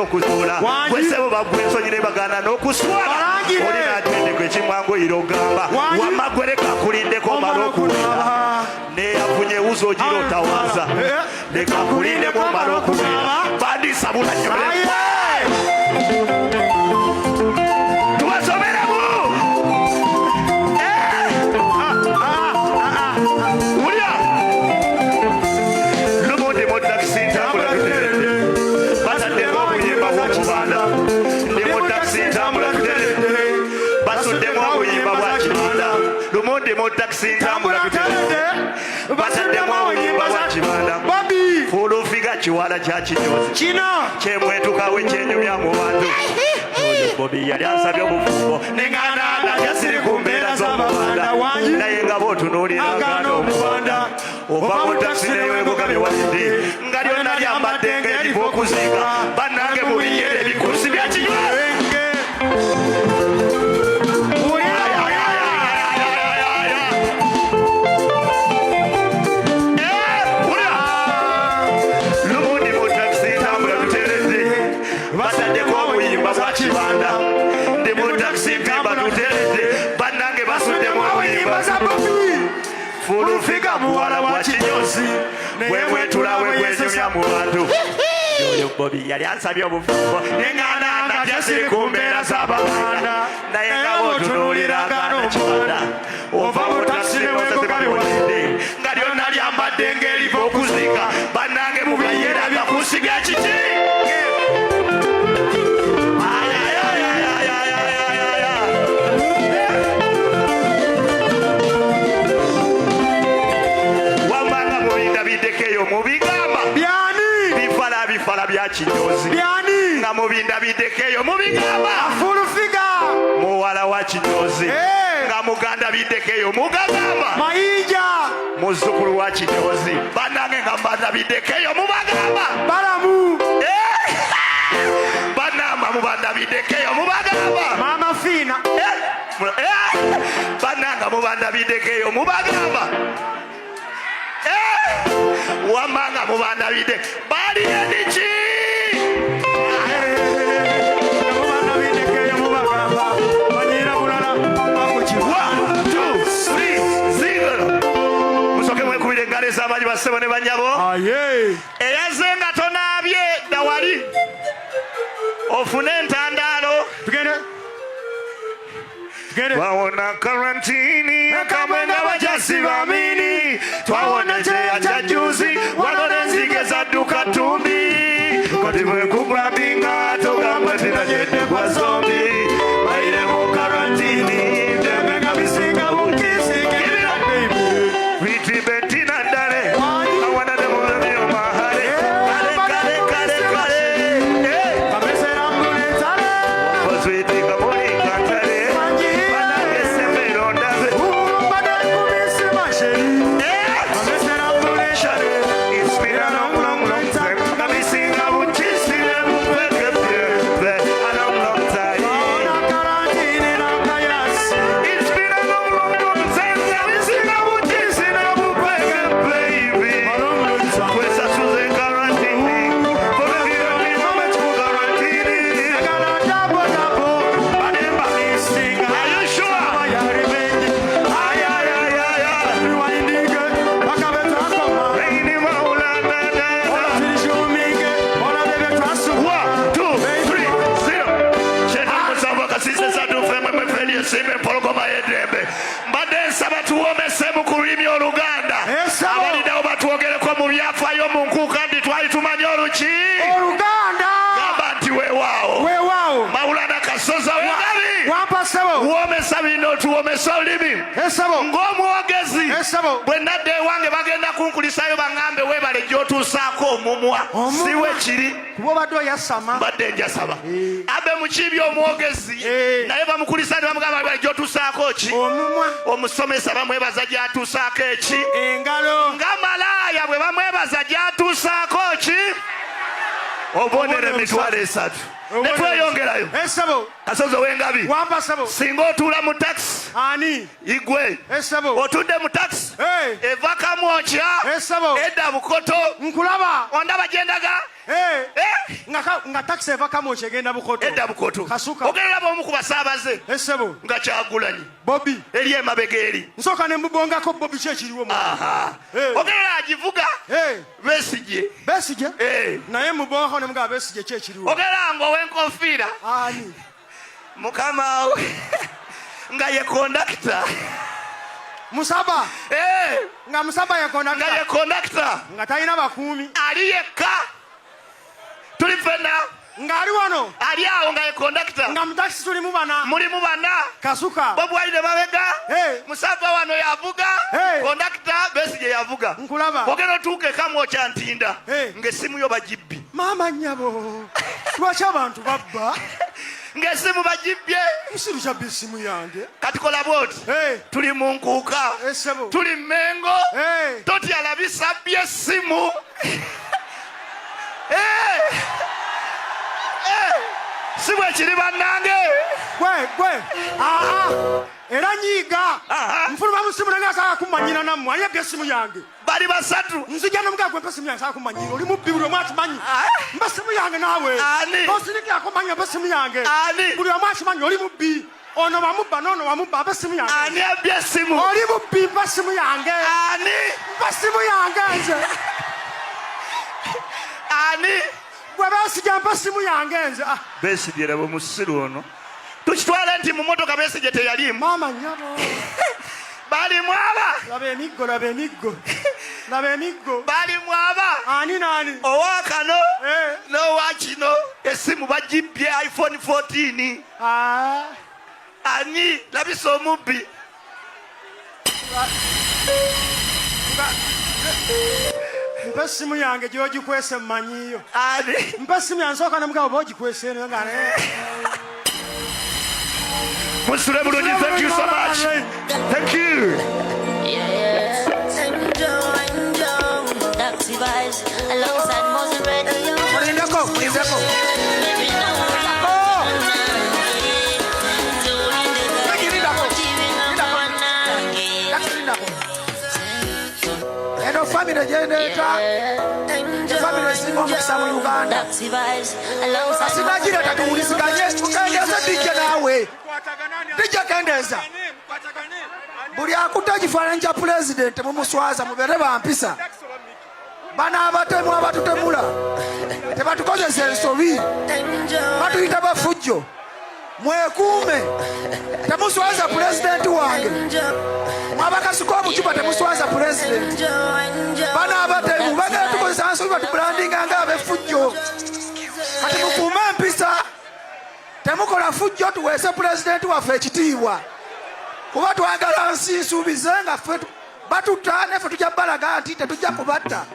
okuzuula gwesebo bagwensonyire bagana n'okuswala olina atendeko ekimwangu irogamba wamma gwereka akulindeko omala okuwera neyafunye ewuzo ogira otawaza leka akulindeko omala okuwera bandisabula nyole tubasomeremu ulya lubundi mutakisi ntambula tuteredde bataddemu obuyimba bw'okubanda ndi mutakisi ntambula tuteredde basuddemu obuyimba bwa kibanda lumundi mutakisi ntambula tuteredde bataddemu obuyimba bwa kibanda fulufiga kiwala kya kinyozi kino kyemwetukawo ekyenyumya mu bantu bobi yali ansabye obufumbo neŋŋanda tyasiri ku mbeera z'omubanda naye nga bootunuulira agana omubanda ova mu takisi neweebuga bewalidde nga lyonna lyambadde ng'eriva okuziika bannange mu binyere ebikusi bya kinywazi kibanda ndi mu takisi mpimba tuteredde bannange basuddemu obuyimba za bobi fulufiga muwala wa kinyozi bwemwetula we gwenyumya mu bantu oyo bobi yali ansabye obufumbo neŋŋanda tyasiri ku mbeera z'abaganda naye nga bootunuulira agana kibanda ova mu takisi neweegoga bewalidde nga lyonna lyambadde ng'eriva okuziika bannange mu binyera byakusi bya kiki mubigamba byani bifala bya kinyozi byani nga mubinda biddekeyo mubigamba afulufiga muwala wa kinyozi nga muganda biddekeyo mugagamba mayinja muzzukulu wa kinyozi bannange nga mbanda biddekeyo mubagamba balamu bannamba mubanda biddekeyo mubagamba mama fiina bannanga mubanda biddekeyo mubagamba wamanga mubanda bide bali endiki mubanda bide keyo mubagamba banyira bulala bakuki 1 2 3 0 musoke mwekubire engalo ez'abanyi bassebo ne banyabo eyazenga tonaabye dawali ofune entandaalo tugende twawona karantini akamwenga bajasi bamini twawona kyeya kya juzi walole enzige zadduka ttumbi kati bwekugwabinga togamba tinajedde kwa zombi bayire mu karantini dembenga bisinga bukisinga bitibetina ddale awana demulabyo mahale kale kamesera mbulentale ozwitika mulinkantale mbadde nsaba Tuwomesa ku Lurimi Oluganda abalidawo batwogereko mu byafaayo mu nkuuka ndi twali tumanye oluki Oluganda gamba nti weewaawo Maulana kasoza wengabi Tuwomesa bino Tuwomesa Olulimi ng'omwogezi bwe nadda ewange bagenda kunkulisayo baŋŋambe weebale gy'otuusaako omumwa siwe kiri mbadde njasaba abe mukibi omwogezi naye bamukulisa ne bamugamba weebale gy'otuusaako ki omusomesa bamwebaza gy'atuusaako eki engalo nga Malaya bwe bamwebaza gy'atuusaako ki obonere emitwalo 3 netweyongerayo kasozi ow'engabi singa otuula mu takisi igwe otudde mu takisi eva kamwokya edda bukoto ondaba gyendaga nga taxi eva Kamwokye egenda Bukoto. Edda Bukoto. Kasuka. Ogenda laba omu ku basaabaze. Essebo. Nga Kyagulanyi. Bobby. Eri emabega eri. Nsooka ne mbongako Bobby kyekiriwo mu. Ogenda agivuga. Besigye. Besigye? Naye mubongako ne mugaba Besigye kyekiriwo. Ogenda ngo w'enkofiira. Ani? Mukama nga ye kondakita. Musaba. Nga Musaba ye kondakita. Nga ye kondakita. Nga talina bakuumi. Ali yekka. Tuli ffenna. Ng'ali wano. Ali awo nga ye kondakita. Nga mu taxi tulimu bana. Mulimu bana. Kasuka. Bobi Wine mabega. Musaba wano yavuga. Kondakita Besigye yavuga. Nkulaba. Ogenda otuuke Kamwokye ntinda. Ng'essimu yo bagibbi. Maama nnyabo. Lwaki abantu babba? Ng'essimu bagibbye. Musiru kyabba essimu yange. Kati kola bwoti. Tuli mu nkuuka. Tuli Mmengo. Totya labisa bbye essimu. Si bwe kiri bannange. Gwe. Era nyiiga. Nfuluma mu ssimu nange asaaka kummanyira nammwe. Ani yabbye essimu yange? Bali basatu. Nzija n'omugaga gwe mpa essimu yange asaaka kummanyira. Oli mubbi buli omu akimanyi. Mpa essimu yange naawe. Ani? Osirikira kumanya mpa essimu yange. Ani? Buli omu akimanyi oli mubbi. Ono wamubba n'ono wamubba mpa essimu yange. Ani abbye essimu? Oli mubbi mpa essimu yange. Ani? Mpa essimu yange nze. Ani? Gwe Besigye mpa essimu yange nze. Besigye laba omusiru ono. Tukitwale nti mu motoka Besigye teyalimu. Maama nnyabo. Balimu aba. Laba emiggo. Balimu aba. Ani naani? Owa kano. N'owa kino. Essimu bagibbye iPhone 14. Ani labisa omubbi. Mpa essimu yange gy'ogikwese mmanyiyo. Ani? Mpa essimu yange nsooka ne mugabo oba ogikwese eno nga Musule bulungi, thank you so much. Thank you. Eno family generator. Family esinga omukisa mu Uganda. Asinagireta tuwuliziganye tukendeza dijja naawe. Dijja kendeza. Buli akuta ekifaananyi kya pulezidenti mumuswaza mubeere bampisa. Bano abatemu abatutemula tebatukozesa ensobi. Batuyita bafujjo. Mwekuume. Temuswaza pulezidenti wange. Mwabakasuka obucupa temuswaza pulezidenti. Bano abatemu bagenda tukozesa nsobi batubrandinga nga ab'effujjo. Kati mukuume empisa. Temukola fujjo tuweese pulezidenti waffe ekitiibwa. Kuba twagala nsi nsuubize nga ffe batutta ne ffe tujja balaga nti tetujja kubatta.